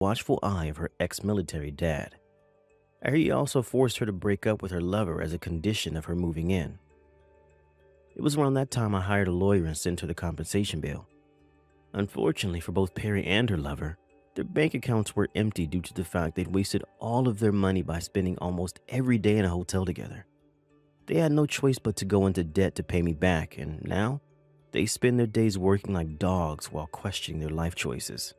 watchful eye of her ex-military dad. He also forced her to break up with her lover as a condition of her moving in. It was around that time I hired a lawyer and sent her the compensation bill. Unfortunately for both Perry and her lover, their bank accounts were empty due to the fact they'd wasted all of their money by spending almost every day in a hotel together. They had no choice but to go into debt to pay me back, and now they spend their days working like dogs while questioning their life choices.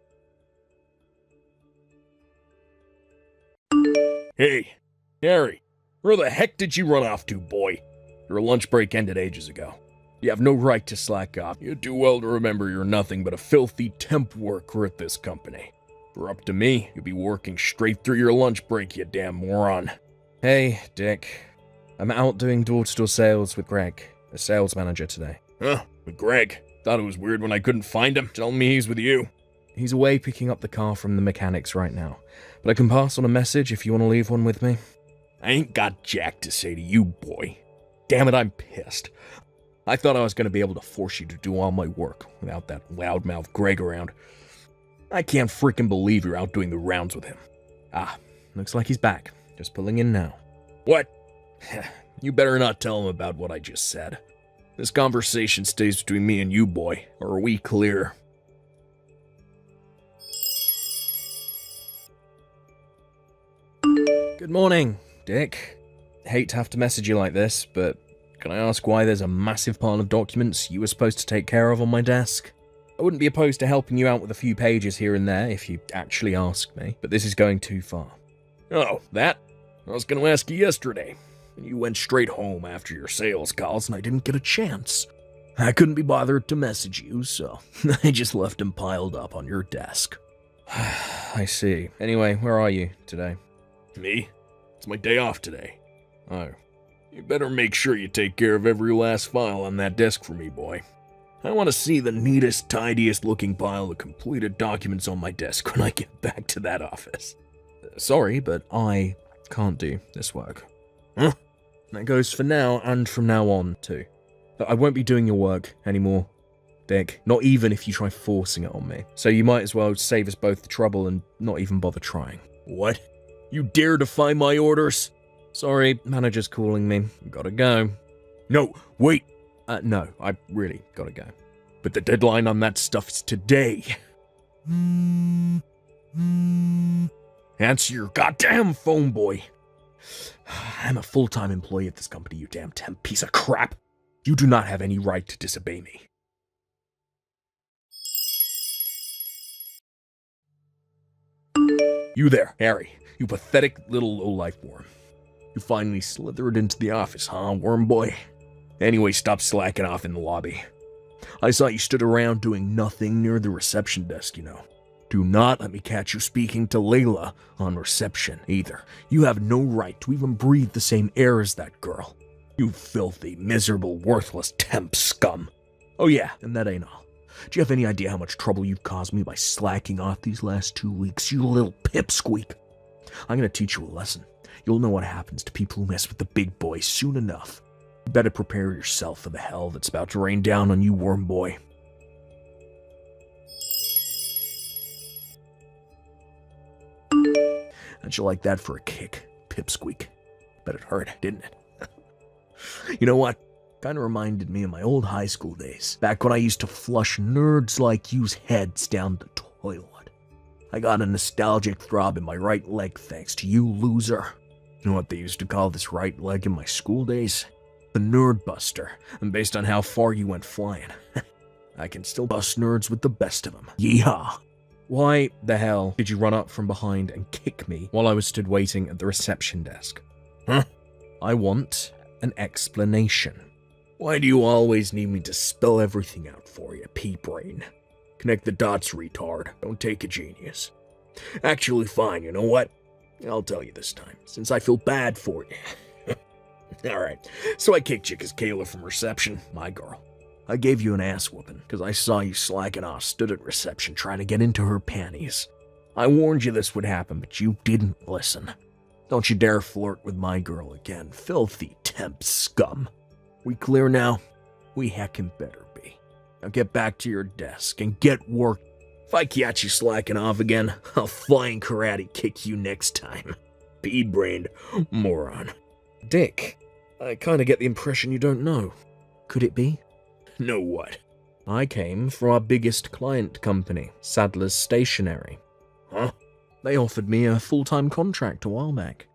Hey, Harry, where the heck did you run off to, boy? Your lunch break ended ages ago. You have no right to slack off. You do well to remember you're nothing but a filthy temp worker at this company. If it were up to me, you'd be working straight through your lunch break, you damn moron. Hey, Dick. I'm out doing door-to-door sales with Greg, the sales manager today. Huh, with Greg. Thought it was weird when I couldn't find him, telling me he's with you. He's away picking up the car from the mechanics right now, but I can pass on a message if you want to leave one with me. I ain't got jack to say to you, boy. Damn it, I'm pissed. I thought I was going to be able to force you to do all my work without that loudmouth Greg around. I can't freaking believe you're out doing the rounds with him. Ah, looks like he's back. Just pulling in now. What? You better not tell him about what I just said. This conversation stays between me and you, boy, or are we clear? Good morning, Dick. Hate to have to message you like this, but can I ask why there's a massive pile of documents you were supposed to take care of on my desk? I wouldn't be opposed to helping you out with a few pages here and there if you actually asked me, but this is going too far. Oh, that? I was going to ask you yesterday. You went straight home after your sales calls and I didn't get a chance. I couldn't be bothered to message you, so I just left them piled up on your desk. I see. Anyway, where are you today? Me? It's my day off today. Oh. You better make sure you take care of every last file on that desk for me, boy. I want to see the neatest, tidiest looking pile of completed documents on my desk when I get back to that office. Sorry, but I can't do this work. Huh? That goes for now and from now on, too. But I won't be doing your work anymore, Dick. Not even if you try forcing it on me. So you might as well save us both the trouble and not even bother trying. What? You dare defy my orders? Sorry, manager's calling me. Gotta go. No, wait. No, I really gotta go. But the deadline on that stuff is today. Answer your goddamn phone, boy. I'm a full-time employee at this company, you damn temp piece of crap. You do not have any right to disobey me. You there, Harry. You pathetic little low-life worm. You finally slithered into the office, huh, worm boy? Anyway, stop slacking off in the lobby. I saw you stood around doing nothing near the reception desk, you know. Do not let me catch you speaking to Layla on reception, either. You have no right to even breathe the same air as that girl. You filthy, miserable, worthless temp scum. Oh yeah, and that ain't all. Do you have any idea how much trouble you've caused me by slacking off these last 2 weeks, you little pipsqueak? I'm gonna teach you a lesson. You'll know what happens to people who mess with the big boys soon enough. You better prepare yourself for the hell that's about to rain down on you, worm boy. How'd you like that for a kick, pipsqueak? Bet it hurt, didn't it? You know what? Kinda reminded me of my old high school days, back when I used to flush nerds like you's heads down the toilet. I got a nostalgic throb in my right leg thanks to you, loser. You know what they used to call this right leg in my school days? The Nerd Buster, and based on how far you went flying, I can still bust nerds with the best of them. Yeehaw! Why the hell did you run up from behind and kick me while I was stood waiting at the reception desk? Huh? I want an explanation. Why do you always need me to spell everything out for you, pea-brain? Connect the dots, retard. Don't take a genius. Actually, fine, you know what? I'll tell you this time, since I feel bad for you. Alright, so I kicked you because Kayla from reception, my girl. I gave you an ass whooping because I saw you slacking off, stood at reception trying to get into her panties. I warned you this would happen, but you didn't listen. Don't you dare flirt with my girl again, filthy temp scum. We clear now? We heckin' better be. Now get back to your desk and get work If I catch you slacking off again, I'll flying karate kick you next time. Pea-brained moron. Dick, I kinda get the impression you don't know. Could it be? Know what? I came from our biggest client company, Sadler's Stationery. Huh? They offered me a full-time contract a while back.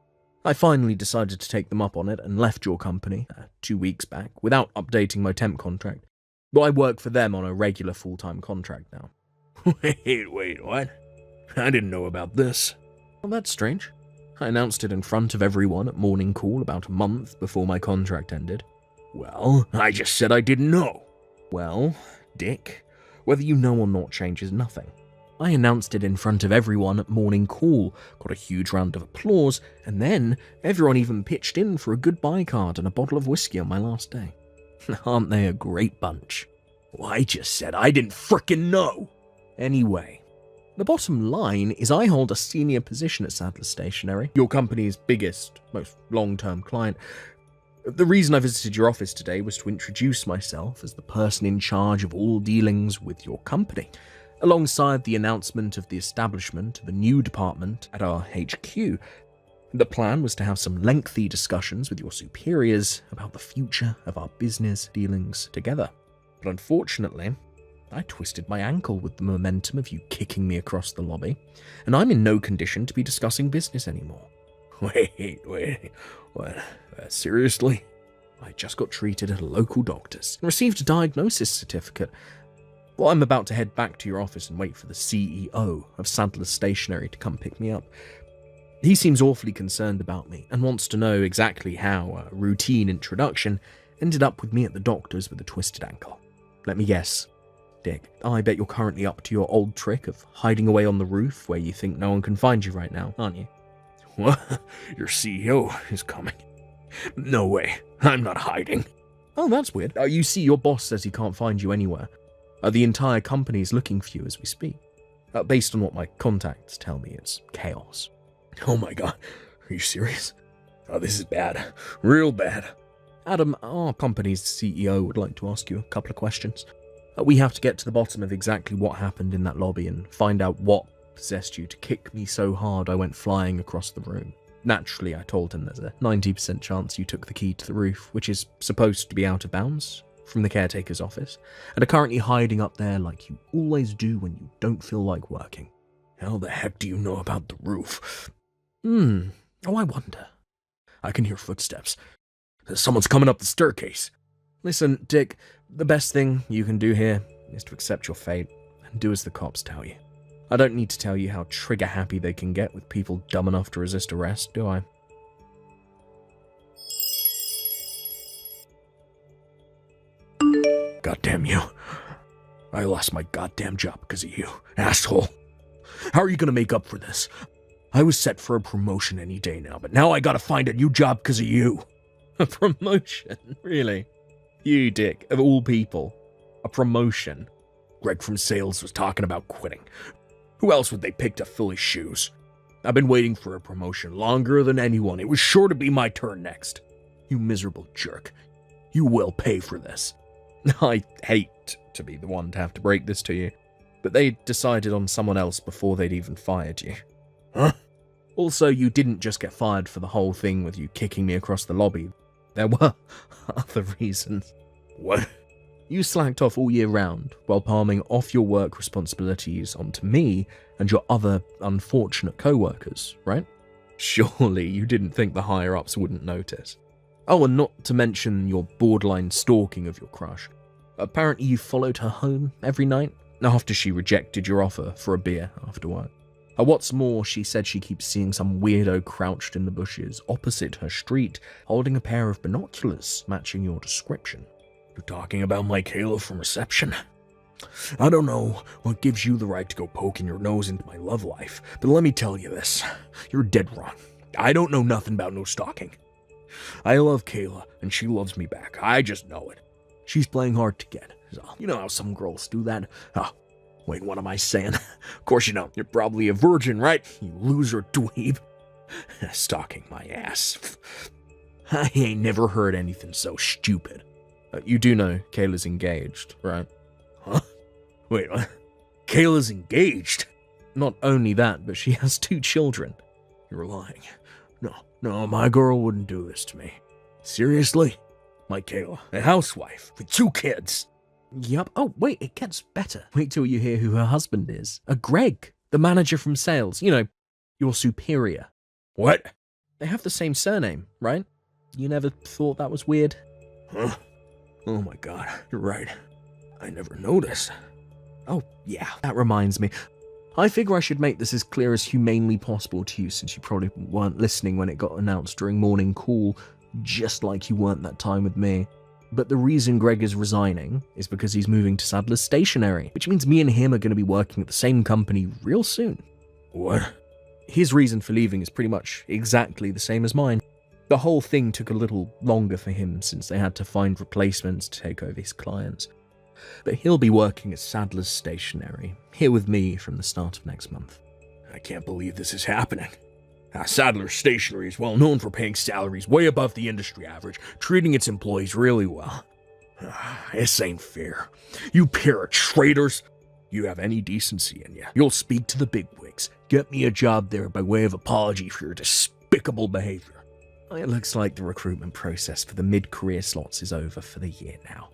I finally decided to take them up on it and left your company 2 weeks back without updating my temp contract. But I work for them on a regular full-time contract now. Wait, what? I didn't know about this. Well, that's strange. I announced it in front of everyone at morning call about a month before my contract ended. Well, I just said I didn't know. Well, Dick, whether you know or not changes nothing. I announced it in front of everyone at morning call, got a huge round of applause, and then everyone even pitched in for a goodbye card and a bottle of whiskey on my last day. Aren't they a great bunch? Well, I just said I didn't frickin' know. Anyway, the bottom line is I hold a senior position at Sadler's Stationery, your company's biggest, most long-term client. The reason I visited your office today was to introduce myself as the person in charge of all dealings with your company, alongside the announcement of the establishment of a new department at our HQ. The plan was to have some lengthy discussions with your superiors about the future of our business dealings together. But unfortunately, I twisted my ankle with the momentum of you kicking me across the lobby, and I'm in no condition to be discussing business anymore. Wait, what? Seriously? I just got treated at a local doctor's and received a diagnosis certificate. Well, I'm about to head back to your office and wait for the CEO of Sadler's Stationery to come pick me up. He seems awfully concerned about me and wants to know exactly how a routine introduction ended up with me at the doctor's with a twisted ankle. Let me guess. Dick, I bet you're currently up to your old trick of hiding away on the roof where you think no one can find you right now, aren't you? What? Your CEO is coming. No way. I'm not hiding. Oh, that's weird. You see, your boss says he can't find you anywhere. The entire company is looking for you as we speak. Based on what my contacts tell me, it's chaos. Oh my god. Are you serious? Oh, this is bad. Real bad. Adam, our company's CEO would like to ask you a couple of questions. We have to get to the bottom of exactly what happened in that lobby and find out what possessed you to kick me so hard I went flying across the room. Naturally, I told him there's a 90% chance you took the key to the roof, which is supposed to be out of bounds, from the caretaker's office, and are currently hiding up there like you always do when you don't feel like working. How the heck do you know about the roof? Oh, I wonder. I can hear footsteps. Someone's coming up the staircase. Listen, Dick, the best thing you can do here is to accept your fate and do as the cops tell you. I don't need to tell you how trigger-happy they can get with people dumb enough to resist arrest, do I? Goddamn you. I lost my goddamn job because of you, asshole. How are you gonna make up for this? I was set for a promotion any day now, but now I gotta find a new job because of you. A promotion? Really? You, Dick, of all people. A promotion? Greg from sales was talking about quitting. Who else would they pick to fill his shoes? I've been waiting for a promotion longer than anyone. It was sure to be my turn next. You miserable jerk. You will pay for this. I hate to be the one to have to break this to you, but they decided on someone else before they'd even fired you. Huh? Also, you didn't just get fired for the whole thing with you kicking me across the lobby. There were other reasons. What? You slacked off all year round while palming off your work responsibilities onto me and your other unfortunate co-workers, right? Surely you didn't think the higher-ups wouldn't notice. Oh, and not to mention your borderline stalking of your crush. Apparently you followed her home every night after she rejected your offer for a beer after work. What's more, she said she keeps seeing some weirdo crouched in the bushes opposite her street, holding a pair of binoculars matching your description. You're talking about my Kayla from reception? I don't know what gives you the right to go poking your nose into my love life, but let me tell you this. You're dead wrong. I don't know nothing about no stalking. I love Kayla, and she loves me back. I just know it. She's playing hard to get. So, you know how some girls do that? Oh, wait, what am I saying? Of course you know. You're probably a virgin, right? You loser dweeb. Stalking my ass. I ain't never heard anything so stupid. You do know Kayla's engaged, right? Huh? Wait, what? Kayla's engaged. Not only that, but she has 2 children. You're lying. No, my girl wouldn't do this to me. Seriously? My Kayla, a housewife with 2 kids. Yup. Oh, wait, it gets better. Wait till you hear who her husband is. A Greg, the manager from sales. You know, your superior. What? They have the same surname, right? You never thought that was weird? Huh? Oh my god, you're right. I never noticed. Oh, yeah, that reminds me. I figure I should make this as clear as humanely possible to you, since you probably weren't listening when it got announced during morning call, just like you weren't that time with me. But the reason Greg is resigning is because he's moving to Sadler's Stationery, which means me and him are going to be working at the same company real soon. What? His reason for leaving is pretty much exactly the same as mine. The whole thing took a little longer for him since they had to find replacements to take over his clients. But he'll be working at Sadler's Stationery, here with me from the start of next month. I can't believe this is happening. Sadler's Stationery is well known for paying salaries way above the industry average, treating its employees really well. This ain't fair. You pair of traitors. You have any decency in you, you'll speak to the bigwigs. Get me a job there by way of apology for your despicable behavior. It looks like the recruitment process for the mid-career slots is over for the year now,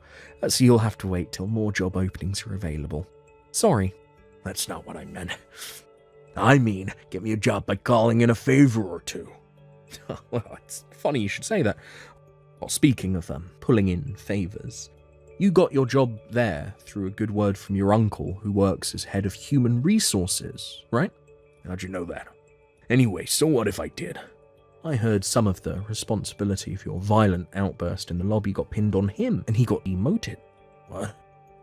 so you'll have to wait till more job openings are available. Sorry. That's not what I meant. I mean, get me a job by calling in a favor or 2. Well, it's funny you should say that. Well, speaking of pulling in favors, you got your job there through a good word from your uncle who works as head of human resources, right? How'd you know that? Anyway, so what if I did? I heard some of the responsibility for your violent outburst in the lobby got pinned on him, and he got demoted. What?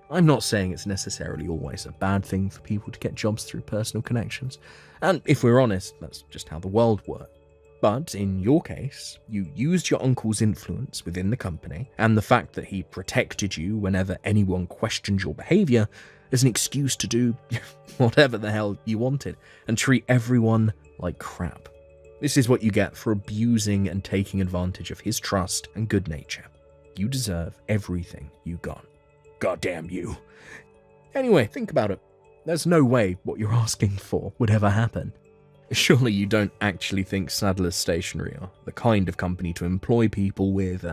I'm not saying it's necessarily always a bad thing for people to get jobs through personal connections, and if we're honest, that's just how the world works. But in your case, you used your uncle's influence within the company, and the fact that he protected you whenever anyone questioned your behavior as an excuse to do whatever the hell you wanted, and treat everyone like crap. This is what you get for abusing and taking advantage of his trust and good nature. You deserve everything you got. Goddamn you. Anyway, think about it. There's no way what you're asking for would ever happen. Surely you don't actually think Sadler's Stationery are the kind of company to employ people with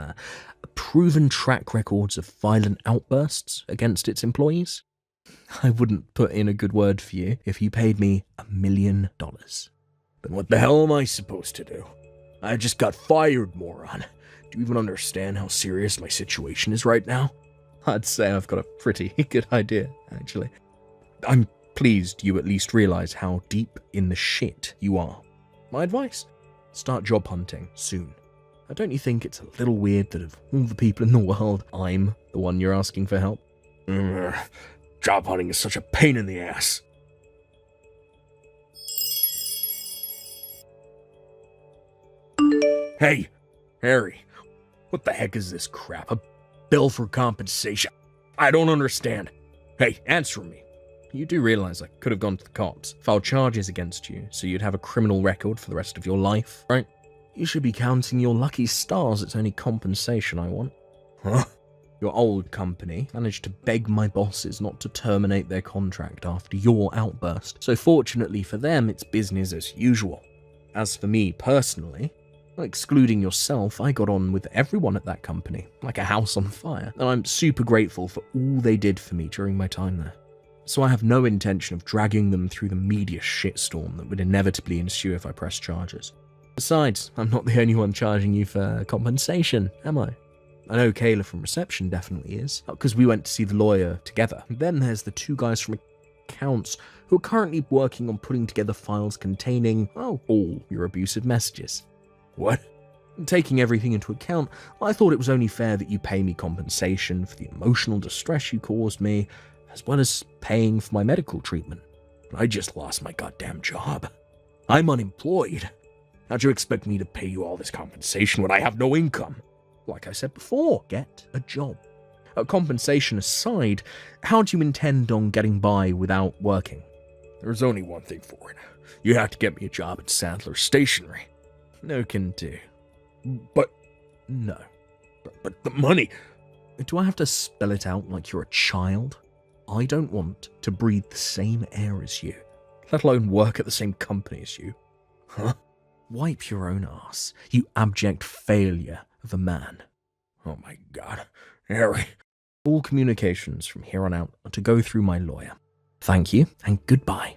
proven track records of violent outbursts against its employees? I wouldn't put in a good word for you if you paid me $1 million. Then what the hell am I supposed to do? I just got fired, moron. Do you even understand how serious my situation is right now? I'd say I've got a pretty good idea, actually. I'm pleased you at least realize how deep in the shit you are. My advice? Start job hunting soon. Now, don't you think it's a little weird that of all the people in the world, I'm the one you're asking for help? Job hunting is such a pain in the ass. Hey, Harry, what the heck is this crap? A bill for compensation? I don't understand. Hey, answer me. You do realize I could have gone to the cops, filed charges against you, so you'd have a criminal record for the rest of your life, right? You should be counting your lucky stars. It's only compensation I want. Huh? Your old company managed to beg my bosses not to terminate their contract after your outburst, so fortunately for them, it's business as usual. As for me personally, excluding yourself, I got on with everyone at that company, like a house on fire, and I'm super grateful for all they did for me during my time there. So I have no intention of dragging them through the media shitstorm that would inevitably ensue if I press charges. Besides, I'm not the only one charging you for compensation, am I? I know Kayla from reception definitely is, because we went to see the lawyer together. And then there's the 2 guys from accounts who are currently working on putting together files containing, all your abusive messages. What? Taking everything into account, I thought it was only fair that you pay me compensation for the emotional distress you caused me, as well as paying for my medical treatment. I just lost my goddamn job. I'm unemployed. How'd you expect me to pay you all this compensation when I have no income? Like I said before, get a job. Compensation aside, how do you intend on getting by without working? There's only one thing for it. You have to get me a job at Sadler's Stationery. No can do. But no. But the money. Do I have to spell it out like you're a child? I don't want to breathe the same air as you, let alone work at the same company as you. Huh? Wipe your own ass, you abject failure of a man. Oh my God, Harry. All communications from here on out are to go through my lawyer. Thank you, and goodbye.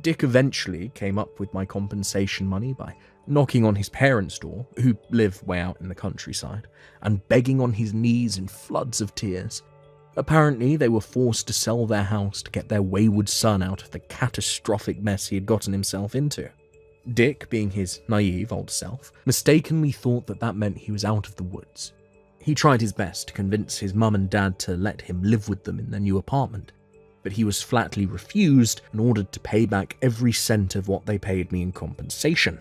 Dick eventually came up with my compensation money by knocking on his parents' door, who live way out in the countryside, and begging on his knees in floods of tears. Apparently, they were forced to sell their house to get their wayward son out of the catastrophic mess he had gotten himself into. Dick, being his naive old self, mistakenly thought that meant he was out of the woods. He tried his best to convince his mum and dad to let him live with them in their new apartment, but he was flatly refused and ordered to pay back every cent of what they paid me in compensation.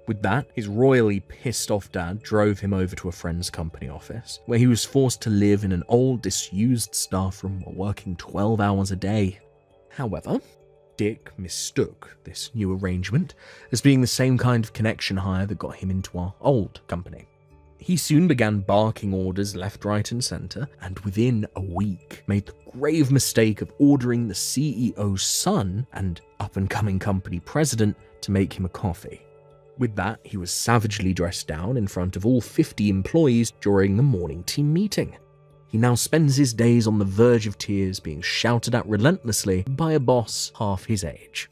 With that, his royally pissed off dad drove him over to a friend's company office, where he was forced to live in an old, disused staff room while working 12 hours a day. However, Dick mistook this new arrangement as being the same kind of connection hire that got him into our old company. He soon began barking orders left, right, and centre, and within a week made the grave mistake of ordering the CEO's son and up-and-coming company president to make him a coffee. With that, he was savagely dressed down in front of all 50 employees during the morning team meeting. He now spends his days on the verge of tears, being shouted at relentlessly by a boss half his age.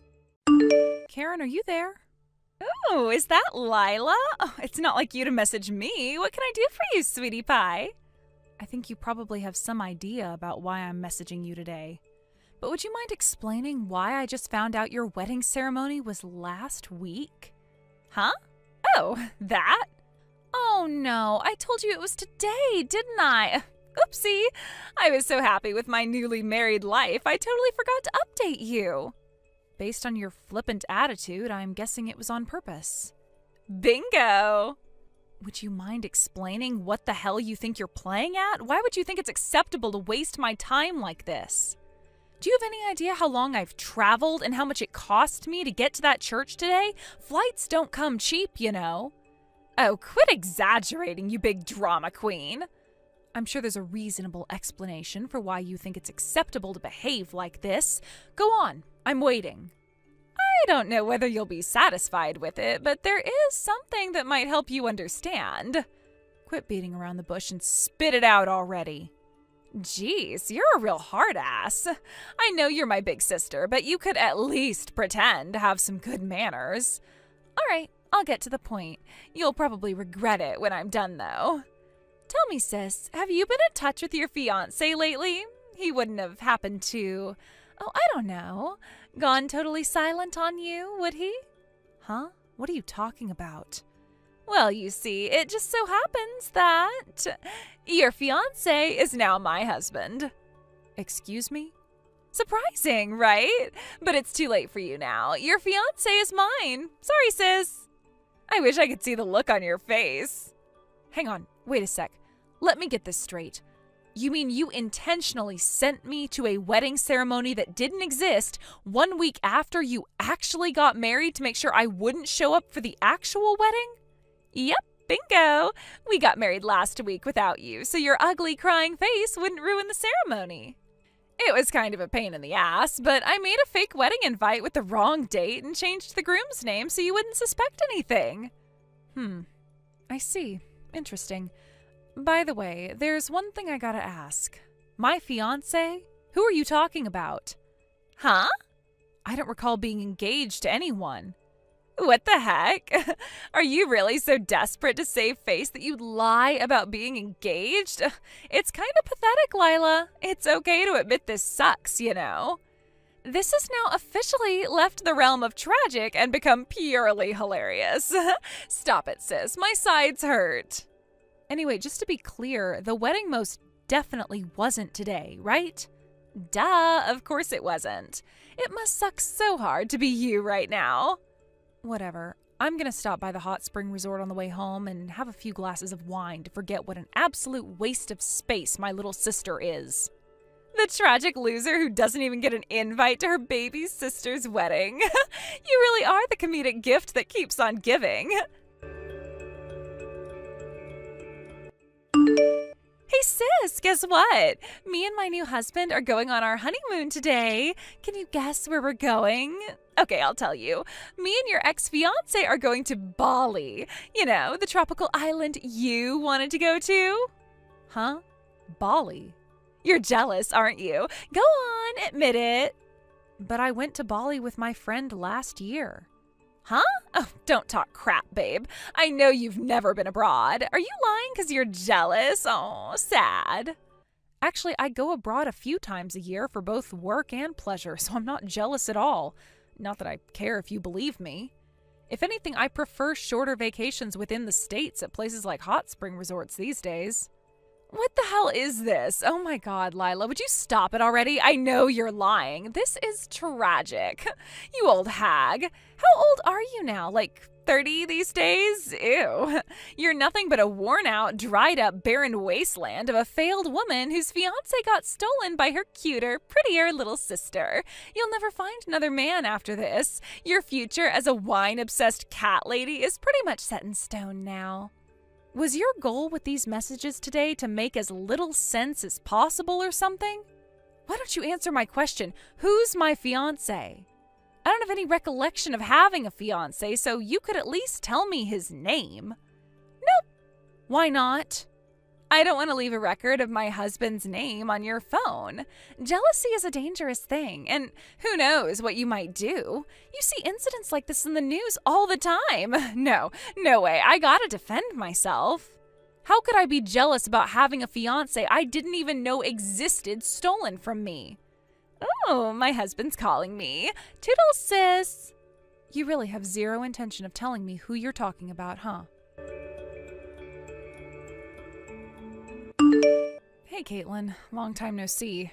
Karen, are you there? Oh, is that Lila? Oh, it's not like you to message me. What can I do for you, sweetie pie? I think you probably have some idea about why I'm messaging you today. But would you mind explaining why I just found out your wedding ceremony was last week? Huh? Oh, that? Oh no, I told you it was today, didn't I? Oopsie. I was so happy with my newly married life, I totally forgot to update you. Based on your flippant attitude, I'm guessing it was on purpose. Bingo! Would you mind explaining what the hell you think you're playing at? Why would you think it's acceptable to waste my time like this? Do you have any idea how long I've traveled and how much it cost me to get to that church today? Flights don't come cheap, you know. Oh, quit exaggerating, you big drama queen. I'm sure there's a reasonable explanation for why you think it's acceptable to behave like this. Go on, I'm waiting. I don't know whether you'll be satisfied with it, but there is something that might help you understand. Quit beating around the bush and spit it out already. Jeez, you're a real hard ass. I know you're my big sister, but you could at least pretend to have some good manners. All right, I'll get to the point. You'll probably regret it when I'm done, though. Tell me, sis, have you been in touch with your fiance lately? He wouldn't have happened to, I don't know, gone totally silent on you, would he? Huh? What are you talking about? Well, you see, it just so happens that your fiance is now my husband. Excuse me? Surprising, right? But it's too late for you now. Your fiance is mine. Sorry, sis. I wish I could see the look on your face. Hang on, wait a sec. Let me get this straight. You mean you intentionally sent me to a wedding ceremony that didn't exist 1 week after you actually got married to make sure I wouldn't show up for the actual wedding? Yep, bingo. We got married last week without you, so your ugly crying face wouldn't ruin the ceremony. It was kind of a pain in the ass, but I made a fake wedding invite with the wrong date and changed the groom's name so you wouldn't suspect anything. I see. Interesting. By the way, there's one thing I gotta ask. My fiancé? Who are you talking about? Huh? I don't recall being engaged to anyone. What the heck? Are you really so desperate to save face that you'd lie about being engaged? It's kind of pathetic, Lila. It's okay to admit this sucks, you know. This has now officially left the realm of tragic and become purely hilarious. Stop it, sis. My sides hurt. Anyway, just to be clear, the wedding most definitely wasn't today, right? Duh, of course it wasn't. It must suck so hard to be you right now. Whatever. I'm gonna stop by the hot spring resort on the way home and have a few glasses of wine to forget what an absolute waste of space my little sister is. The tragic loser who doesn't even get an invite to her baby sister's wedding. You really are the comedic gift that keeps on giving. sis, guess what? Me and my new husband are going on our honeymoon today. Can you guess where we're going? Okay, I'll tell you. Me and your ex-fiance are going to Bali. You know, the tropical island you wanted to go to. Huh? Bali? You're jealous, aren't you? Go on, admit it. But I went to Bali with my friend last year. Huh? Oh, don't talk crap, babe. I know you've never been abroad. Are you lying because you're jealous? Oh, sad. Actually, I go abroad a few times a year for both work and pleasure, so I'm not jealous at all. Not that I care if you believe me. If anything, I prefer shorter vacations within the States at places like hot spring resorts these days. What the hell is this? Oh my God, Lila, would you stop it already? I know you're lying. This is tragic. You old hag. How old are you now? Like 30 these days? Ew. You're nothing but a worn out, dried up, barren wasteland of a failed woman whose fiance got stolen by her cuter, prettier little sister. You'll never find another man after this. Your future as a wine-obsessed cat lady is pretty much set in stone now. Was your goal with these messages today to make as little sense as possible or something? Why don't you answer my question? Who's my fiance? I don't have any recollection of having a fiance, so you could at least tell me his name. Nope. Why not? I don't want to leave a record of my husband's name on your phone. Jealousy is a dangerous thing, and who knows what you might do. You see incidents like this in the news all the time. No way. I gotta defend myself. How could I be jealous about having a fiance I didn't even know existed stolen from me? Oh, my husband's calling me. Toodles, sis. You really have zero intention of telling me who you're talking about, huh? Hey, Caitlin. Long time no see.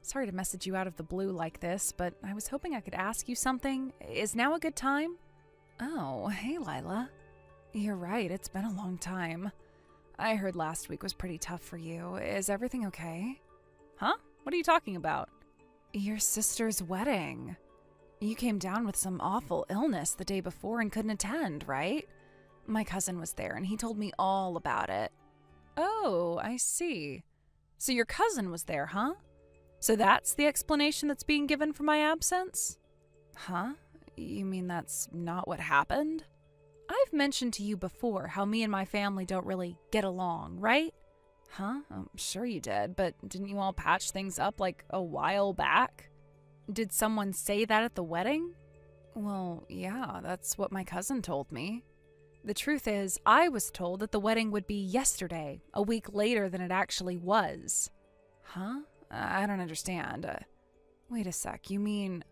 Sorry to message you out of the blue like this, but I was hoping I could ask you something. Is now a good time? Oh, hey, Lila. You're right. It's been a long time. I heard last week was pretty tough for you. Is everything okay? Huh? What are you talking about? Your sister's wedding. You came down with some awful illness the day before and couldn't attend, right? My cousin was there and he told me all about it. Oh, I see. So your cousin was there, huh? So that's the explanation that's being given for my absence? Huh? You mean that's not what happened? I've mentioned to you before how me and my family don't really get along, right? Huh? I'm sure you did, but didn't you all patch things up like a while back? Did someone say that at the wedding? Well, yeah, that's what my cousin told me. The truth is, I was told that the wedding would be yesterday, a week later than it actually was. Huh? I don't understand. Wait a sec, you mean...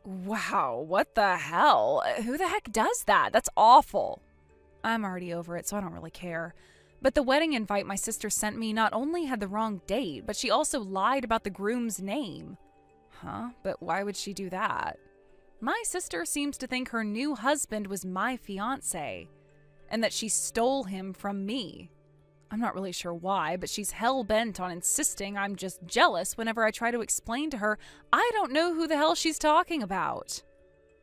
Wow, what the hell? Who the heck does that? That's awful. I'm already over it, so I don't really care. But the wedding invite my sister sent me not only had the wrong date, but she also lied about the groom's name. Huh? But why would she do that? My sister seems to think her new husband was my fiancé, and that she stole him from me. I'm not really sure why, but she's hell-bent on insisting I'm just jealous whenever I try to explain to her I don't know who the hell she's talking about.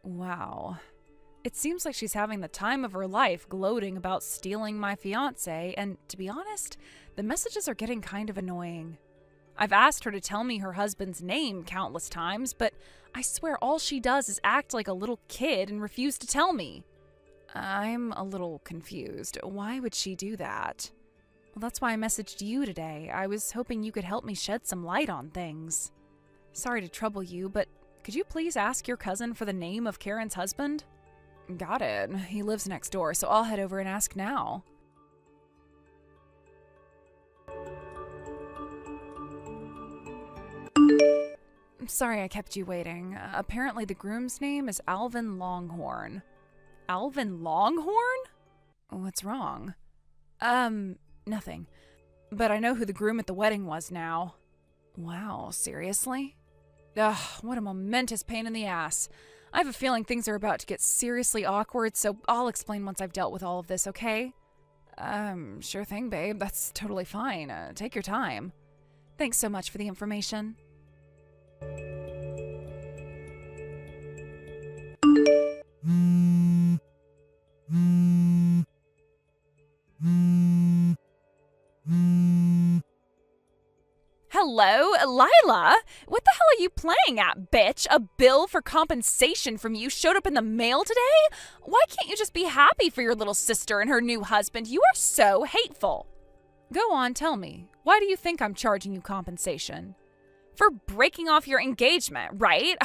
Wow. It seems like she's having the time of her life gloating about stealing my fiancé, and to be honest, the messages are getting kind of annoying. I've asked her to tell me her husband's name countless times, but I swear all she does is act like a little kid and refuse to tell me. I'm a little confused. Why would she do that? Well, that's why I messaged you today. I was hoping you could help me shed some light on things. Sorry to trouble you, but could you please ask your cousin for the name of Karen's husband? Got it. He lives next door, so I'll head over and ask now. I'm sorry I kept you waiting. Apparently the groom's name is Alvin Longhorn. Alvin Longhorn? What's wrong? Nothing. But I know who the groom at the wedding was now. Wow, seriously? Ugh, what a momentous pain in the ass. I have a feeling things are about to get seriously awkward, so I'll explain once I've dealt with all of this, okay? Sure thing, babe. That's totally fine. Take your time. Thanks so much for the information. Hello, Lila? What the hell are you playing at, bitch? A bill for compensation from you showed up in the mail today? Why can't you just be happy for your little sister and her new husband? You are so hateful. Go on, tell me. Why do you think I'm charging you compensation? For breaking off your engagement, right?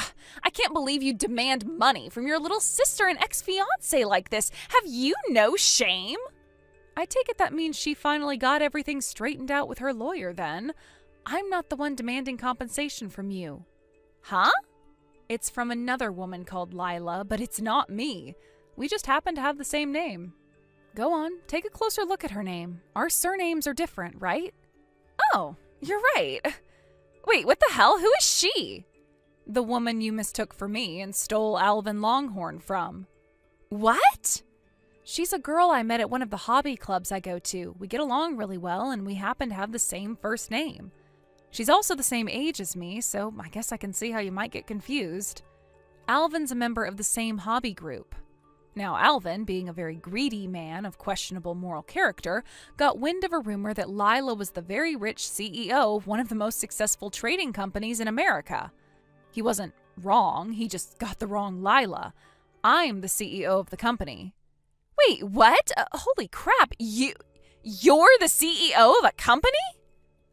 I can't believe you demand money from your little sister and ex-fiance like this. Have you no shame? I take it that means she finally got everything straightened out with her lawyer then. I'm not the one demanding compensation from you. Huh? It's from another woman called Lila, but it's not me. We just happen to have the same name. Go on, take a closer look at her name. Our surnames are different, right? Oh, you're right. Wait, what the hell? Who is she? The woman you mistook for me and stole Alvin Longhorn from. What? She's a girl I met at one of the hobby clubs I go to. We get along really well, and we happen to have the same first name. She's also the same age as me, so I guess I can see how you might get confused. Alvin's a member of the same hobby group. Now, Alvin, being a very greedy man of questionable moral character, got wind of a rumor that Lila was the very rich CEO of one of the most successful trading companies in America. He wasn't wrong, he just got the wrong Lila. I'm the CEO of the company. Wait, what? Holy crap, you're the CEO of a company?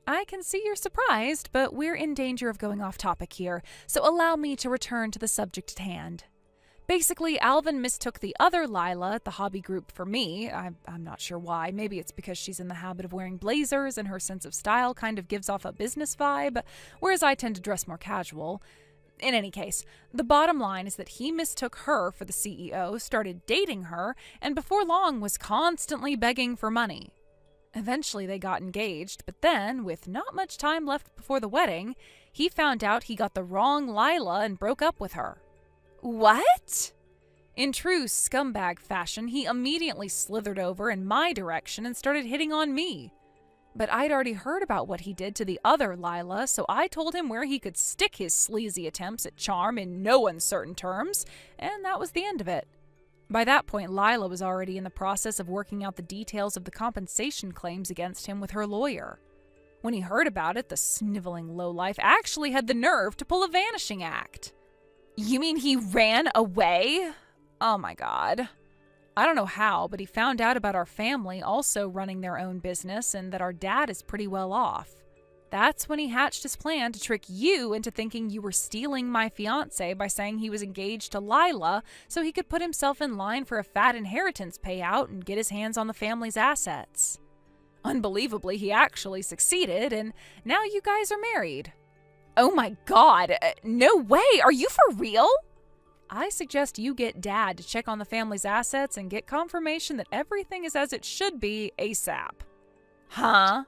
I can see you're surprised, but we're in danger of going off topic here, so allow me to return to the subject at hand. Basically, Alvin mistook the other Lila at the hobby group for me. I'm not sure why. Maybe it's because she's in the habit of wearing blazers and her sense of style kind of gives off a business vibe, whereas I tend to dress more casual. In any case, the bottom line is that he mistook her for the CEO, started dating her, and before long was constantly begging for money. Eventually they got engaged, but then, with not much time left before the wedding, he found out he got the wrong Lila and broke up with her. What? In true scumbag fashion, he immediately slithered over in my direction and started hitting on me. But I'd already heard about what he did to the other Lila, so I told him where he could stick his sleazy attempts at charm in no uncertain terms, and that was the end of it. By that point, Lila was already in the process of working out the details of the compensation claims against him with her lawyer. When he heard about it, the sniveling lowlife actually had the nerve to pull a vanishing act. You mean he ran away? Oh my God. I don't know how, but he found out about our family also running their own business and that our dad is pretty well off. That's when he hatched his plan to trick you into thinking you were stealing my fiance by saying he was engaged to Lila so he could put himself in line for a fat inheritance payout and get his hands on the family's assets. Unbelievably, he actually succeeded, and now you guys are married. Oh my God, no way, are you for real? I suggest you get Dad to check on the family's assets and get confirmation that everything is as it should be ASAP. Huh?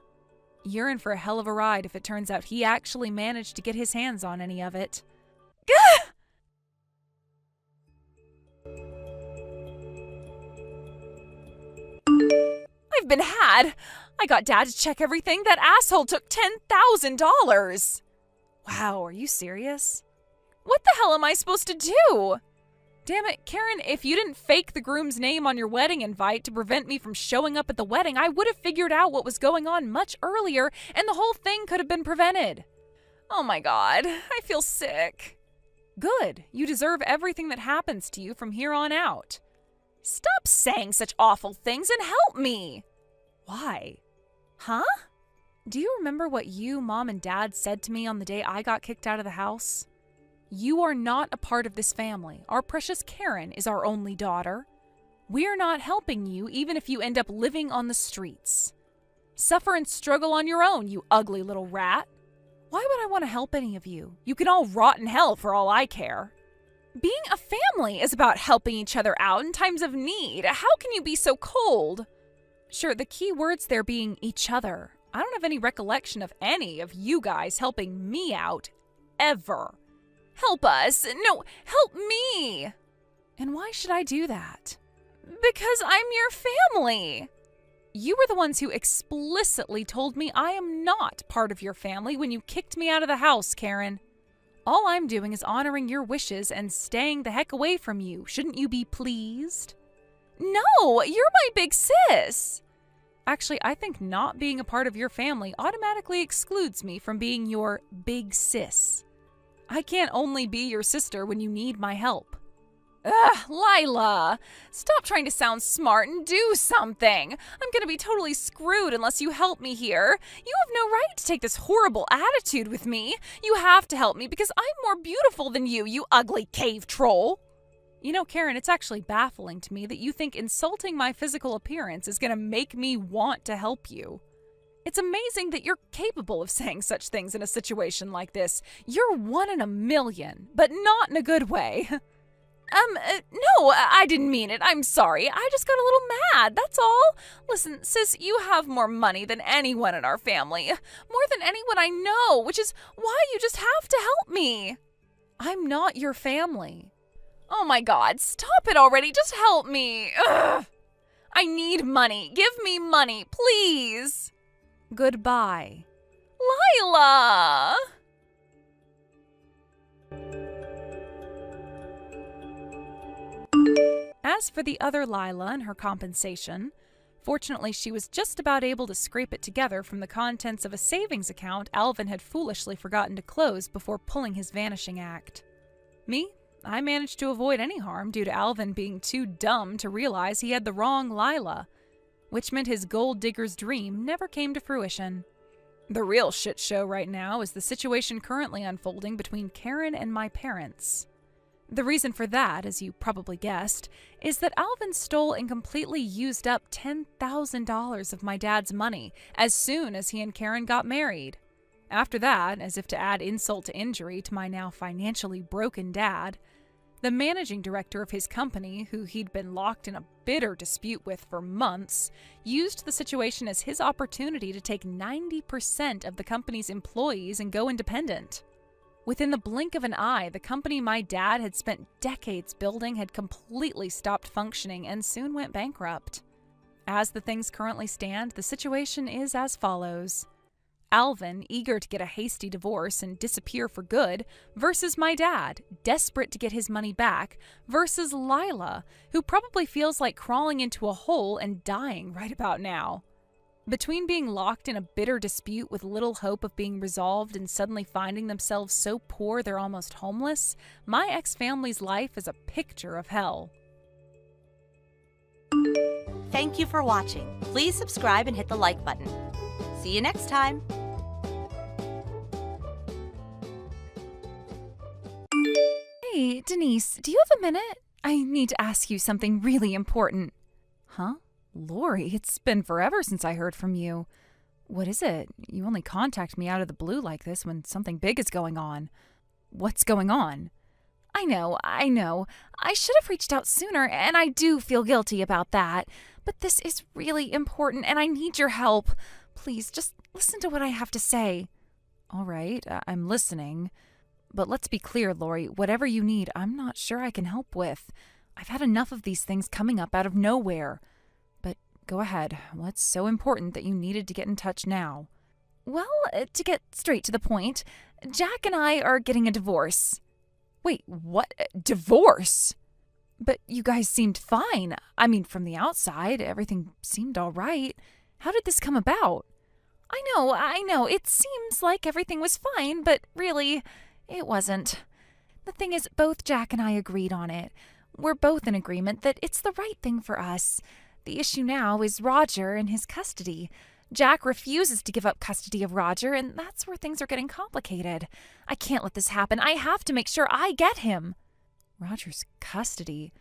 You're in for a hell of a ride if it turns out he actually managed to get his hands on any of it. Gah! I've been had. I got Dad to check everything. That asshole took $10,000. Wow, are you serious? What the hell am I supposed to do? Damn it, Karen, if you didn't fake the groom's name on your wedding invite to prevent me from showing up at the wedding, I would have figured out what was going on much earlier and the whole thing could have been prevented. Oh my God, I feel sick. Good, you deserve everything that happens to you from here on out. Stop saying such awful things and help me. Why? Huh? Do you remember what you, Mom, and Dad said to me on the day I got kicked out of the house? You are not a part of this family. Our precious Karen is our only daughter. We're not helping you even if you end up living on the streets. Suffer and struggle on your own, you ugly little rat. Why would I want to help any of you? You can all rot in hell for all I care. Being a family is about helping each other out in times of need. How can you be so cold? Sure, the key words there being each other. I don't have any recollection of any of you guys helping me out, ever. Help us. No, help me. And why should I do that? Because I'm your family. You were the ones who explicitly told me I am not part of your family when you kicked me out of the house, Karen. All I'm doing is honoring your wishes and staying the heck away from you. Shouldn't you be pleased? No, you're my big sis. Actually, I think not being a part of your family automatically excludes me from being your big sis. I can't only be your sister when you need my help. Ugh, Lila! Stop trying to sound smart and do something! I'm gonna be totally screwed unless you help me here. You have no right to take this horrible attitude with me. You have to help me because I'm more beautiful than you ugly cave troll! You know, Karen, it's actually baffling to me that you think insulting my physical appearance is gonna make me want to help you. It's amazing that you're capable of saying such things in a situation like this. You're one in a million, but not in a good way. No, I didn't mean it. I'm sorry. I just got a little mad, that's all. Listen, sis, you have more money than anyone in our family. More than anyone I know, which is why you just have to help me. I'm not your family. Oh my God, stop it already. Just help me. Ugh. I need money. Give me money, please. Goodbye. Lila! As for the other Lila and her compensation, fortunately she was just about able to scrape it together from the contents of a savings account Alvin had foolishly forgotten to close before pulling his vanishing act. Me? I managed to avoid any harm due to Alvin being too dumb to realize he had the wrong Lila, which meant his gold digger's dream never came to fruition. The real shit show right now is the situation currently unfolding between Karen and my parents. The reason for that, as you probably guessed, is that Alvin stole and completely used up $10,000 of my dad's money as soon as he and Karen got married. After that, as if to add insult to injury to my now financially broken dad, the managing director of his company, who he'd been locked in a bitter dispute with for months, used the situation as his opportunity to take 90% of the company's employees and go independent. Within the blink of an eye, the company my dad had spent decades building had completely stopped functioning and soon went bankrupt. As the things currently stand, the situation is as follows. Alvin, eager to get a hasty divorce and disappear for good, versus my dad, desperate to get his money back, versus Lila, who probably feels like crawling into a hole and dying right about now. Between being locked in a bitter dispute with little hope of being resolved and suddenly finding themselves so poor they're almost homeless, my ex-family's life is a picture of hell. Thank you for watching. Please subscribe and hit the like button. See you next time. Hey, Denise, do you have a minute? I need to ask you something really important. Huh? Lori, it's been forever since I heard from you. What is it? You only contact me out of the blue like this when something big is going on. What's going on? I know. I should have reached out sooner, and I do feel guilty about that. But this is really important, and I need your help. Please, just listen to what I have to say. All right, I'm listening. But let's be clear, Lori, whatever you need, I'm not sure I can help with. I've had enough of these things coming up out of nowhere. But go ahead. What's so important that you needed to get in touch now? Well, to get straight to the point, Jack and I are getting a divorce. Wait, what? Divorce? But you guys seemed fine. I mean, from the outside, everything seemed all right. How did this come about? I know. It seems like everything was fine, but really, it wasn't. The thing is, both Jack and I agreed on it. We're both in agreement that it's the right thing for us. The issue now is Roger and his custody. Jack refuses to give up custody of Roger, and that's where things are getting complicated. I can't let this happen. I have to make sure I get him. Roger's custody?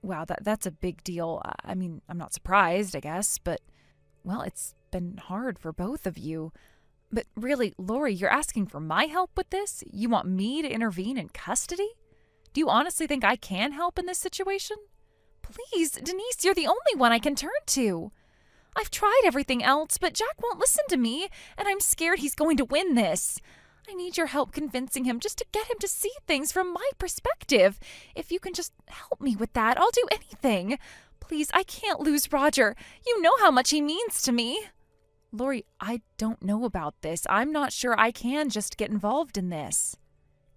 Wow, that's a big deal. I mean, I'm not surprised, I guess, but, well, it's been hard for both of you. But really, Lori, you're asking for my help with this? You want me to intervene in custody? Do you honestly think I can help in this situation? Please, Denise, you're the only one I can turn to. I've tried everything else, but Jack won't listen to me, and I'm scared he's going to win this. I need your help convincing him just to get him to see things from my perspective. If you can just help me with that, I'll do anything. Please, I can't lose Roger. You know how much he means to me. Lori, I don't know about this. I'm not sure I can just get involved in this.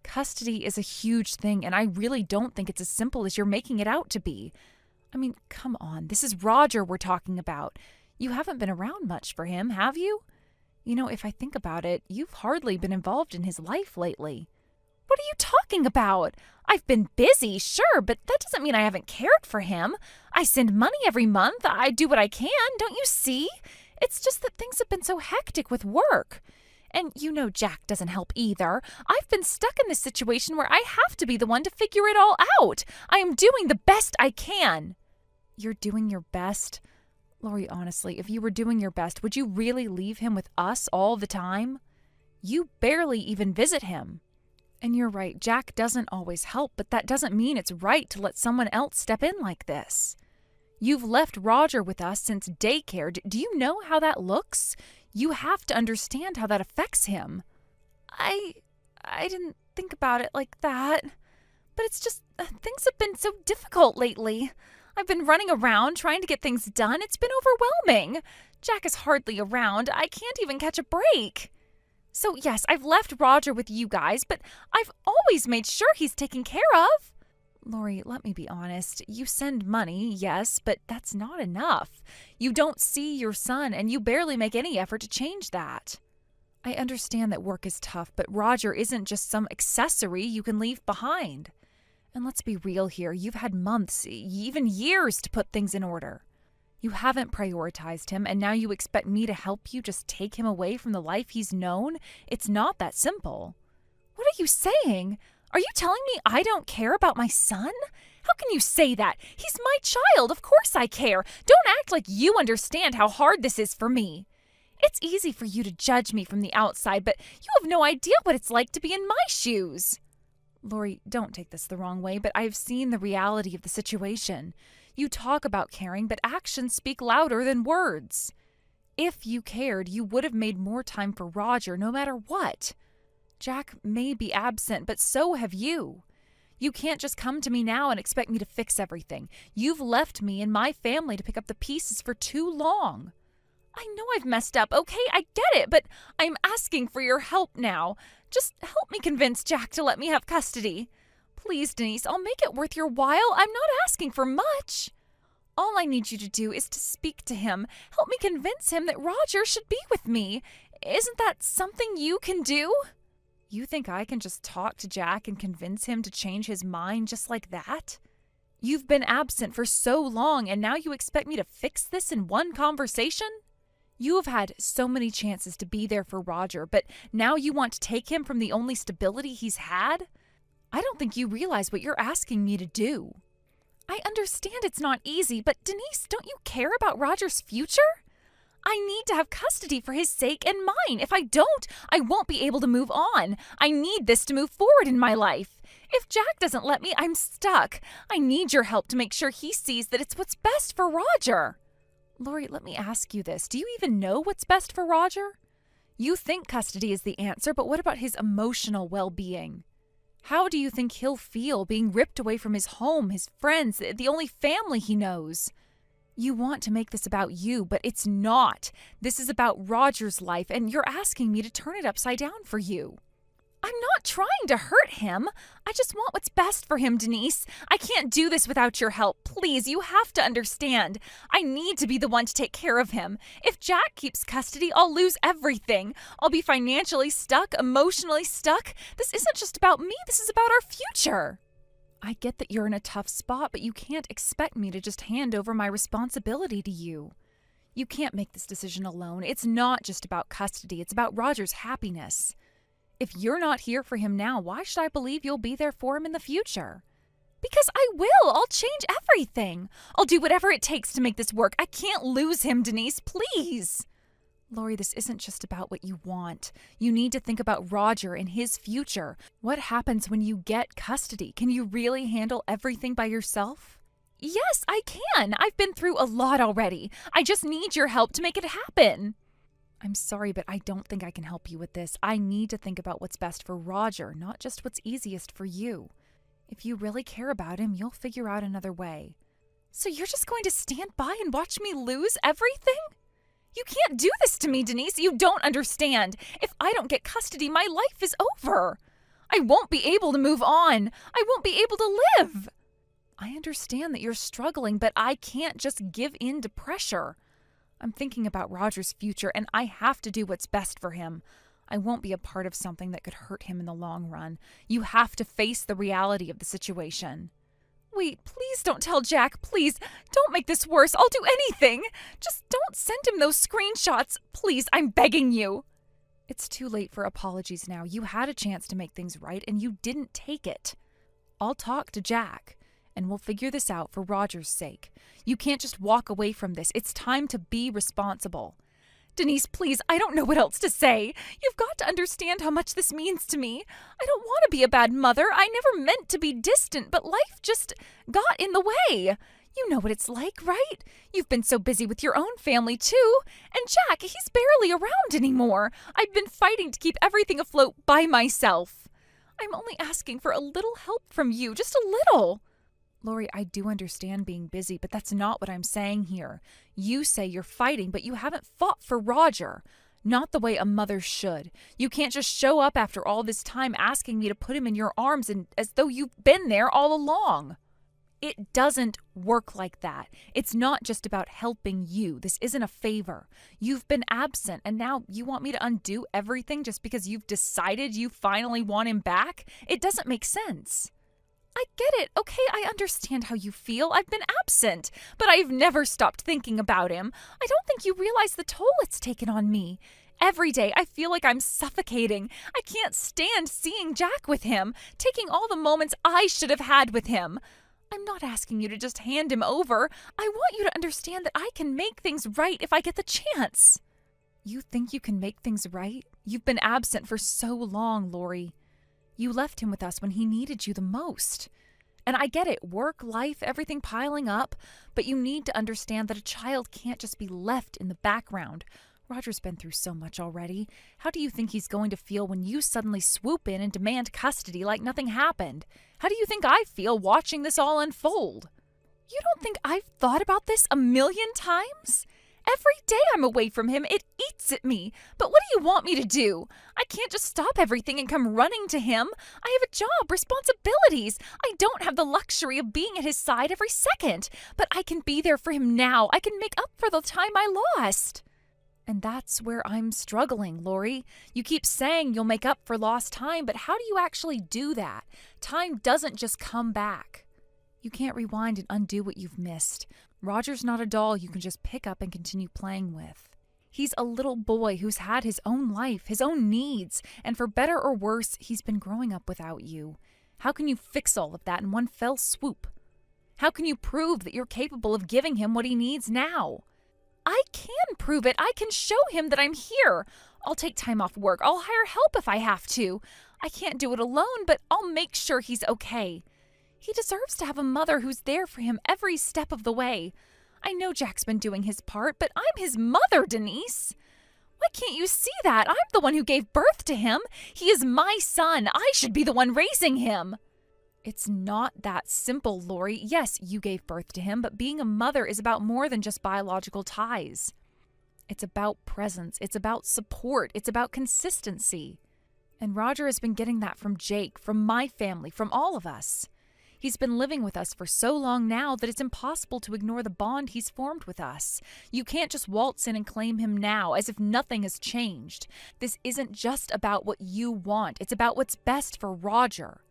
Custody is a huge thing, and I really don't think it's as simple as you're making it out to be. I mean, come on. This is Roger we're talking about. You haven't been around much for him, have you? You know, if I think about it, you've hardly been involved in his life lately. What are you talking about? I've been busy, sure, but that doesn't mean I haven't cared for him. I send money every month. I do what I can, don't you see? It's just that things have been so hectic with work. And you know Jack doesn't help either. I've been stuck in this situation where I have to be the one to figure it all out. I am doing the best I can. You're doing your best? Lori, honestly, if you were doing your best, would you really leave him with us all the time? You barely even visit him. And you're right, Jack doesn't always help, but that doesn't mean it's right to let someone else step in like this. You've left Roger with us since daycare. Do you know how that looks? You have to understand how that affects him. I didn't think about it like that. But it's just, things have been so difficult lately. I've been running around trying to get things done. It's been overwhelming. Jack is hardly around. I can't even catch a break. So yes, I've left Roger with you guys, but I've always made sure he's taken care of. Lori, let me be honest. You send money, yes, but that's not enough. You don't see your son, and you barely make any effort to change that. I understand that work is tough, but Roger isn't just some accessory you can leave behind. And let's be real here. You've had months, even years to put things in order. You haven't prioritized him, and now you expect me to help you just take him away from the life he's known? It's not that simple. What are you saying? Are you telling me I don't care about my son? How can you say that? He's my child. Of course I care. Don't act like you understand how hard this is for me. It's easy for you to judge me from the outside, but you have no idea what it's like to be in my shoes. Lori, don't take this the wrong way, but I've seen the reality of the situation. You talk about caring, but actions speak louder than words. If you cared, you would have made more time for Roger no matter what. Jack may be absent, but so have you. You can't just come to me now and expect me to fix everything. You've left me and my family to pick up the pieces for too long. I know I've messed up, okay? I get it, but I'm asking for your help now. Just help me convince Jack to let me have custody. Please, Denise, I'll make it worth your while. I'm not asking for much. All I need you to do is to speak to him. Help me convince him that Roger should be with me. Isn't that something you can do? You think I can just talk to Jack and convince him to change his mind just like that? You've been absent for so long, and now you expect me to fix this in one conversation? You have had so many chances to be there for Roger, but now you want to take him from the only stability he's had? I don't think you realize what you're asking me to do. I understand it's not easy, but Denise, don't you care about Roger's future? I need to have custody for his sake and mine. If I don't, I won't be able to move on. I need this to move forward in my life. If Jack doesn't let me, I'm stuck. I need your help to make sure he sees that it's what's best for Roger. Lori, let me ask you this. Do you even know what's best for Roger? You think custody is the answer, but what about his emotional well-being? How do you think he'll feel being ripped away from his home, his friends, the only family he knows? You want to make this about you, but it's not. This is about Roger's life, and you're asking me to turn it upside down for you. I'm not trying to hurt him. I just want what's best for him, Denise. I can't do this without your help. Please, you have to understand. I need to be the one to take care of him. If Jack keeps custody, I'll lose everything. I'll be financially stuck, emotionally stuck. This isn't just about me. This is about our future. I get that you're in a tough spot, but you can't expect me to just hand over my responsibility to you. You can't make this decision alone. It's not just about custody. It's about Roger's happiness. If you're not here for him now, why should I believe you'll be there for him in the future? Because I will. I'll change everything. I'll do whatever it takes to make this work. I can't lose him, Denise. Please. Lori, this isn't just about what you want. You need to think about Roger and his future. What happens when you get custody? Can you really handle everything by yourself? Yes, I can. I've been through a lot already. I just need your help to make it happen. I'm sorry, but I don't think I can help you with this. I need to think about what's best for Roger, not just what's easiest for you. If you really care about him, you'll figure out another way. So you're just going to stand by and watch me lose everything? You can't do this to me, Denise. You don't understand. If I don't get custody, my life is over. I won't be able to move on. I won't be able to live. I understand that you're struggling, but I can't just give in to pressure. I'm thinking about Roger's future, and I have to do what's best for him. I won't be a part of something that could hurt him in the long run. You have to face the reality of the situation. Wait, please don't tell Jack. Please, don't make this worse. I'll do anything. Just don't send him those screenshots. Please, I'm begging you. It's too late for apologies now. You had a chance to make things right, and you didn't take it. I'll talk to Jack, and we'll figure this out for Roger's sake. You can't just walk away from this. It's time to be responsible. Denise, please, I don't know what else to say. You've got to understand how much this means to me. I don't want to be a bad mother. I never meant to be distant, but life just got in the way. You know what it's like, right? You've been so busy with your own family, too. And Jack, he's barely around anymore. I've been fighting to keep everything afloat by myself. I'm only asking for a little help from you, just a little. Lori, I do understand being busy, but that's not what I'm saying here. You say you're fighting, but you haven't fought for Roger. Not the way a mother should. You can't just show up after all this time asking me to put him in your arms and as though you've been there all along. It doesn't work like that. It's not just about helping you. This isn't a favor. You've been absent, and now you want me to undo everything just because you've decided you finally want him back? It doesn't make sense. I get it. Okay, I understand how you feel. I've been absent, but I've never stopped thinking about him. I don't think you realize the toll it's taken on me. Every day, I feel like I'm suffocating. I can't stand seeing Jack with him, taking all the moments I should have had with him. I'm not asking you to just hand him over. I want you to understand that I can make things right if I get the chance. You think you can make things right? You've been absent for so long, Lori. You left him with us when he needed you the most. And I get it, work, life, everything piling up, but you need to understand that a child can't just be left in the background. Roger's been through so much already. How do you think he's going to feel when you suddenly swoop in and demand custody like nothing happened? How do you think I feel watching this all unfold? You don't think I've thought about this a million times? Every day I'm away from him, it eats at me. But what do you want me to do? I can't just stop everything and come running to him. I have a job, responsibilities. I don't have the luxury of being at his side every second. But I can be there for him now. I can make up for the time I lost. And that's where I'm struggling, Lori. You keep saying you'll make up for lost time, but how do you actually do that? Time doesn't just come back. You can't rewind and undo what you've missed. Roger's not a doll you can just pick up and continue playing with. He's a little boy who's had his own life, his own needs, and for better or worse, he's been growing up without you. How can you fix all of that in one fell swoop? How can you prove that you're capable of giving him what he needs now? I can prove it. I can show him that I'm here. I'll take time off work. I'll hire help if I have to. I can't do it alone, but I'll make sure he's okay. He deserves to have a mother who's there for him every step of the way. I know Jack's been doing his part, but I'm his mother, Denise. Why can't you see that? I'm the one who gave birth to him. He is my son. I should be the one raising him. It's not that simple, Lori. Yes, you gave birth to him, but being a mother is about more than just biological ties. It's about presence. It's about support. It's about consistency. And Roger has been getting that from Jake, from my family, from all of us. He's been living with us for so long now that it's impossible to ignore the bond he's formed with us. You can't just waltz in and claim him now as if nothing has changed. This isn't just about what you want. It's about what's best for Roger.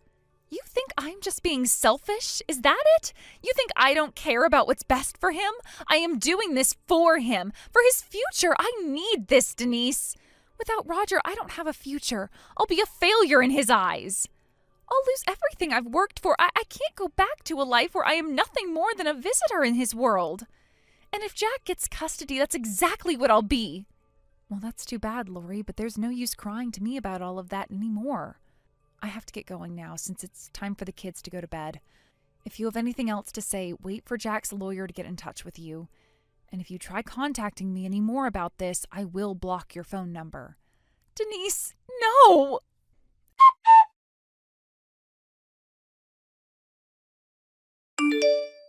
You think I'm just being selfish? Is that it? You think I don't care about what's best for him? I am doing this for him, for his future. I need this, Denise. Without Roger, I don't have a future. I'll be a failure in his eyes. I'll lose everything I've worked for. I can't go back to a life where I am nothing more than a visitor in his world. And if Jack gets custody, that's exactly what I'll be. Well, that's too bad, Lori, but there's no use crying to me about all of that anymore. I have to get going now since it's time for the kids to go to bed. If you have anything else to say, wait for Jack's lawyer to get in touch with you. And if you try contacting me any more about this, I will block your phone number. Denise, no!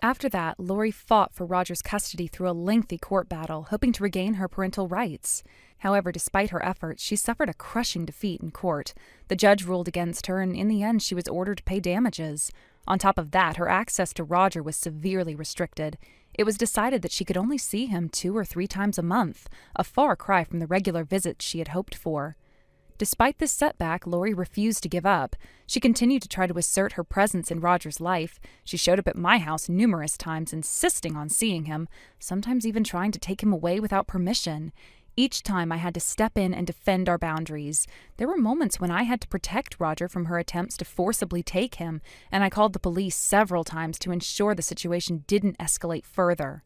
After that, Lori fought for Roger's custody through a lengthy court battle, hoping to regain her parental rights. However, despite her efforts, she suffered a crushing defeat in court. The judge ruled against her, and in the end, she was ordered to pay damages. On top of that, her access to Roger was severely restricted. It was decided that she could only see him 2 or 3 times a month, a far cry from the regular visits she had hoped for. Despite this setback, Lori refused to give up. She continued to try to assert her presence in Roger's life. She showed up at my house numerous times, insisting on seeing him, sometimes even trying to take him away without permission. Each time I had to step in and defend our boundaries. There were moments when I had to protect Roger from her attempts to forcibly take him, and I called the police several times to ensure the situation didn't escalate further.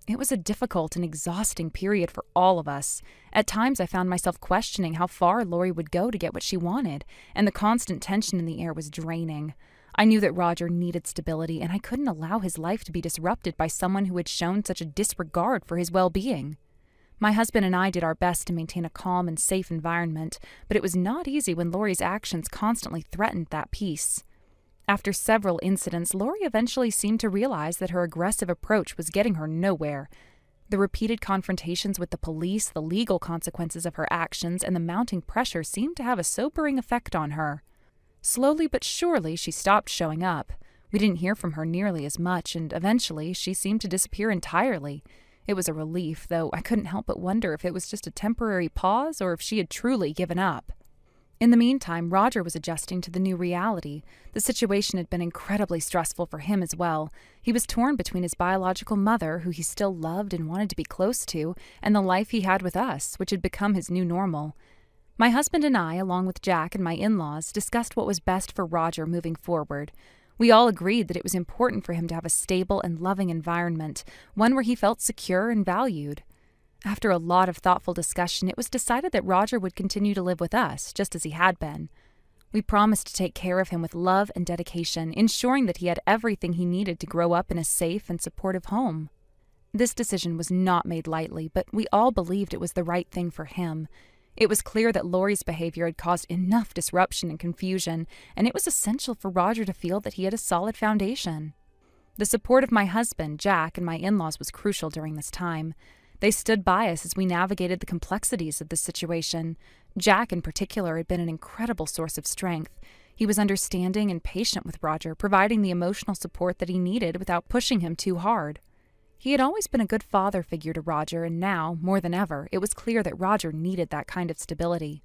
It was a difficult and exhausting period for all of us. At times I found myself questioning how far Lori would go to get what she wanted, and the constant tension in the air was draining. I knew that Roger needed stability, and I couldn't allow his life to be disrupted by someone who had shown such a disregard for his well-being. My husband and I did our best to maintain a calm and safe environment, but it was not easy when Lori's actions constantly threatened that peace. After several incidents, Lori eventually seemed to realize that her aggressive approach was getting her nowhere. The repeated confrontations with the police, the legal consequences of her actions, and the mounting pressure seemed to have a sobering effect on her. Slowly but surely, she stopped showing up. We didn't hear from her nearly as much, and eventually she seemed to disappear entirely. It was a relief, though I couldn't help but wonder if it was just a temporary pause or if she had truly given up. In the meantime, Roger was adjusting to the new reality. The situation had been incredibly stressful for him as well. He was torn between his biological mother, who he still loved and wanted to be close to, and the life he had with us, which had become his new normal. My husband and I, along with Jack and my in-laws, discussed what was best for Roger moving forward. We all agreed that it was important for him to have a stable and loving environment, one where he felt secure and valued. After a lot of thoughtful discussion, it was decided that Roger would continue to live with us, just as he had been. We promised to take care of him with love and dedication, ensuring that he had everything he needed to grow up in a safe and supportive home. This decision was not made lightly, but we all believed it was the right thing for him. It was clear that Lori's behavior had caused enough disruption and confusion, and it was essential for Roger to feel that he had a solid foundation. The support of my husband, Jack, and my in-laws was crucial during this time. They stood by us as we navigated the complexities of this situation. Jack, in particular, had been an incredible source of strength. He was understanding and patient with Roger, providing the emotional support that he needed without pushing him too hard. He had always been a good father figure to Roger, and now, more than ever, it was clear that Roger needed that kind of stability.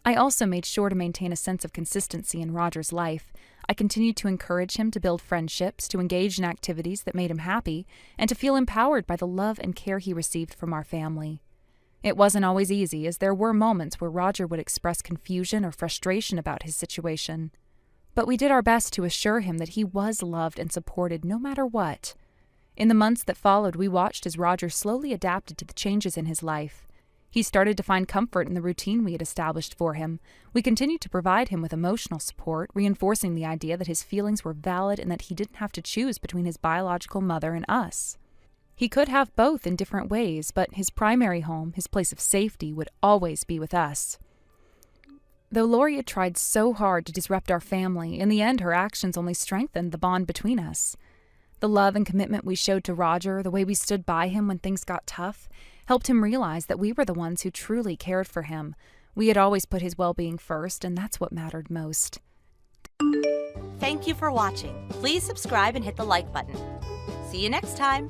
I also made sure to maintain a sense of consistency in Roger's life. I continued to encourage him to build friendships, to engage in activities that made him happy, and to feel empowered by the love and care he received from our family. It wasn't always easy, as there were moments where Roger would express confusion or frustration about his situation. But we did our best to assure him that he was loved and supported no matter what. In the months that followed, we watched as Roger slowly adapted to the changes in his life. He started to find comfort in the routine we had established for him. We continued to provide him with emotional support, reinforcing the idea that his feelings were valid and that he didn't have to choose between his biological mother and us. He could have both in different ways, but his primary home, his place of safety, would always be with us. Though Lori had tried so hard to disrupt our family, in the end her actions only strengthened the bond between us. The love and commitment we showed to Roger, the way we stood by him when things got tough, helped him realize that we were the ones who truly cared for him. We had always put his well-being first, and that's what mattered most. Thank you for watching. Please subscribe and hit the like button. See you next time.